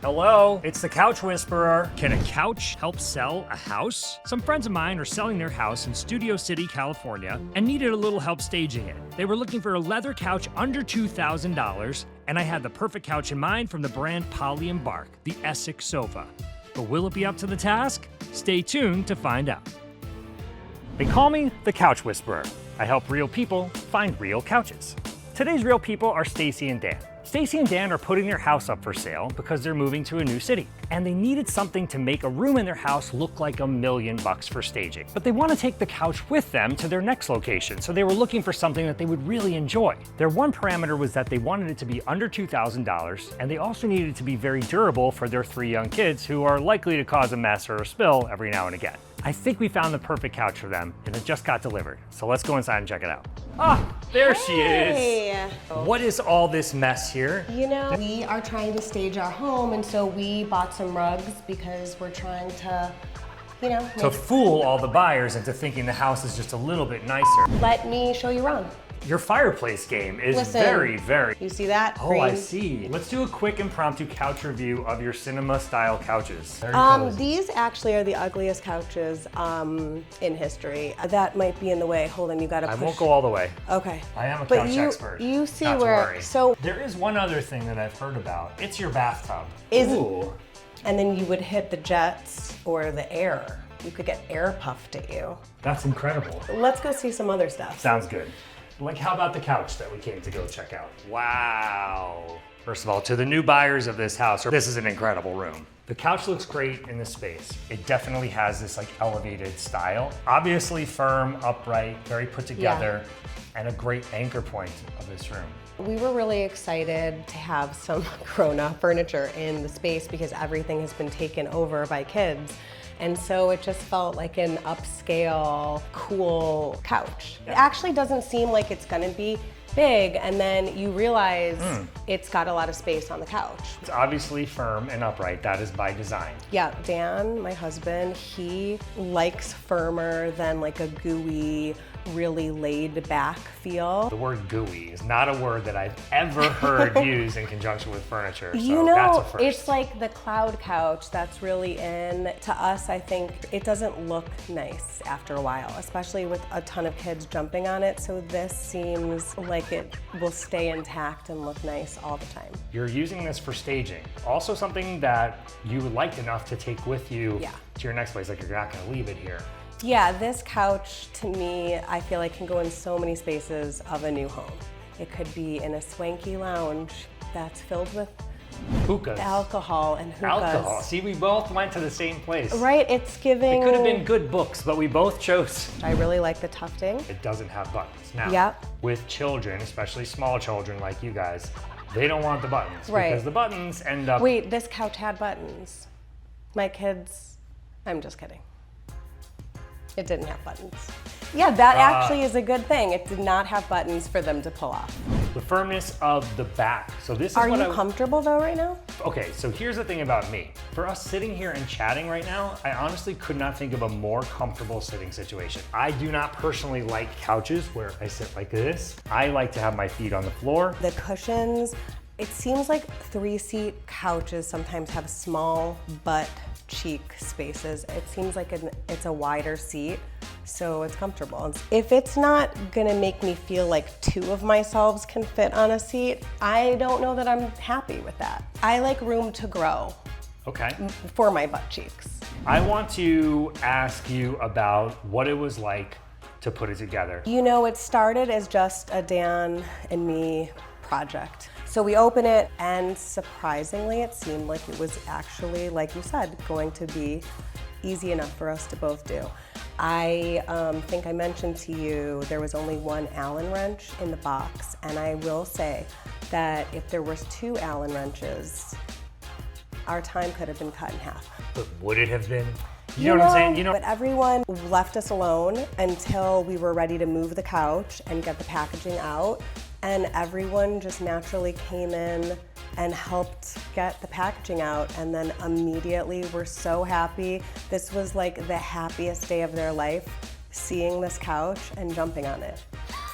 Hello, it's the Couch Whisperer. Can a couch help sell a house? Some friends of mine are selling their house in Studio City, California, and needed a little help staging it. They were looking for a leather couch under $2,000, and I had the perfect couch in mind from the brand Poly and Bark, the Essex sofa. But will it be up to the task? Stay tuned to find out. They call me the Couch Whisperer. I help real people find real couches. Today's real people are Stacey and Dan. Stacey and Dan are putting their house up for sale because they're moving to a new city, and they needed something to make a room in their house look like $1 million for staging. But they want to take the couch with them to their next location, so they were looking for something that they would really enjoy. Their one parameter was that they wanted it to be under $2,000, and they also needed it to be very durable for their 3 young kids who are likely to cause a mess or a spill every now and again. I think we found the perfect couch for them, and it just got delivered. So let's go inside and check it out. Ah, there she is. What is all this mess here? You know, we are trying to stage our home, and so we bought some rugs because we're trying to, you know, to fool all the buyers into thinking the house is just a little bit nicer. Let me show you around. Your fireplace game is very. You see that? Oh, Green. I see. Let's do a quick impromptu couch review of your cinema-style couches. These actually are the ugliest couches in history. That might be in the way. Hold on, you gotta push. I won't go all the way. Okay. I am a couch expert. You see Not where, to worry. so. There is one other thing that I've heard about. It's your bathtub. Ooh. And then you would hit the jets or the air. You could get air puffed at you. That's incredible. Let's go see some other stuff. Sounds good. Like, how about the couch that we came to go check out? Wow. First of all, to the new buyers of this house, this is an incredible room. The couch looks great in the space. It definitely has this like elevated style. Obviously firm, upright, very put together, and a great anchor point of this room. We were really excited to have some grown-up furniture in the space because everything has been taken over by kids. And so it just felt like an upscale, cool couch. It actually doesn't seem like it's gonna be big, and then you realize it's got a lot of space on the couch. It's obviously firm and upright. That is by design. Yeah, Dan, my husband, he likes firmer than like a gooey, really laid back feel. The word gooey is not a word that I've ever heard used in conjunction with furniture, so you know, that's a first. It's like the cloud couch that's really in. To us, I think it doesn't look nice after a while, especially with a ton of kids jumping on it, so this seems like it will stay intact and look nice all the time. You're using this for staging. Also something that you liked enough to take with you to your next place, like you're not gonna leave it here. Yeah, this couch, to me, I feel like can go in so many spaces of a new home. It could be in a swanky lounge that's filled with hookahs. Alcohol and hookahs. Alcohol. See, we both went to the same place. Right, it's giving. It could have been good books, but we both chose. I really like the tufting. It doesn't have buttons. Now, with children, especially small children like you guys, they don't want the buttons because the buttons end up. Wait, this couch had buttons. My kids, I'm just kidding. It didn't have buttons. Yeah, that actually is a good thing. It did not have buttons for them to pull off. The firmness of the back. So this is Are you comfortable though right now? Okay, so here's the thing about me. For us sitting here and chatting right now, I honestly could not think of a more comfortable sitting situation. I do not personally like couches where I sit like this. I like to have my feet on the floor. The cushions, it seems like 3-seat couches sometimes have small butt cheek spaces. It seems like it's a wider seat, so it's comfortable. If it's not gonna make me feel like 2 of myselves can fit on a seat, I don't know that I'm happy with that. I like room to grow. Okay. For my butt cheeks. I want to ask you about what it was like to put it together. You know, it started as just a Dan and me project. So we open it, and surprisingly, it seemed like it was actually, like you said, going to be easy enough for us to both do. I think I mentioned to you there was only 1 Allen wrench in the box, and I will say that if there was 2 Allen wrenches, our time could have been cut in half. But would it have been? You know what I'm saying? But everyone left us alone until we were ready to move the couch and get the packaging out. And everyone just naturally came in and helped get the packaging out, and then immediately we're so happy. This was like the happiest day of their life, seeing this couch and jumping on it.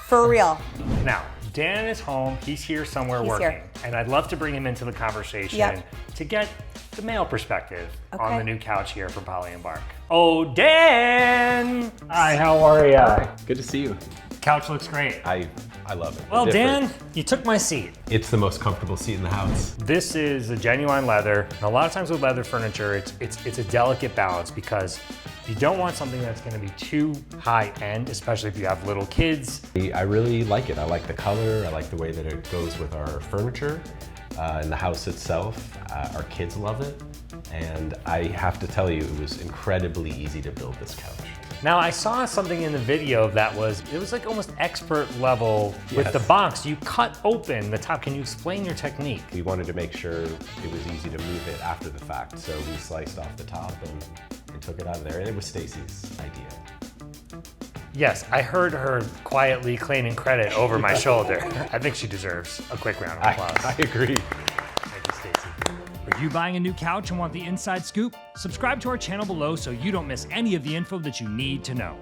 For real. Now, Dan is home, he's here somewhere working, and I'd love to bring him into the conversation to get the male perspective on Okay. the new couch here for Poly and Bark. Oh, Dan! Hi, how are ya? Good to see you. Couch looks great. I love it. Well, Different. Dan, you took my seat. It's the most comfortable seat in the house. This is a genuine leather. And a lot of times with leather furniture, it's a delicate balance because you don't want something that's gonna be too high end, especially if you have little kids. I really like it. I like the color. I like the way that it goes with our furniture and the house itself. Our kids love it. And I have to tell you, it was incredibly easy to build this couch. Now I saw something in the video that was like almost expert level with Yes. the box. You cut open the top. Can you explain your technique? We wanted to make sure it was easy to move it after the fact. So we sliced off the top and took it out of there. And it was Stacey's idea. Yes, I heard her quietly claiming credit over my shoulder. I think she deserves a quick round of applause. I agree. Thank you, Stacey. Are you buying a new couch and want the inside scoop? Subscribe to our channel below so you don't miss any of the info that you need to know.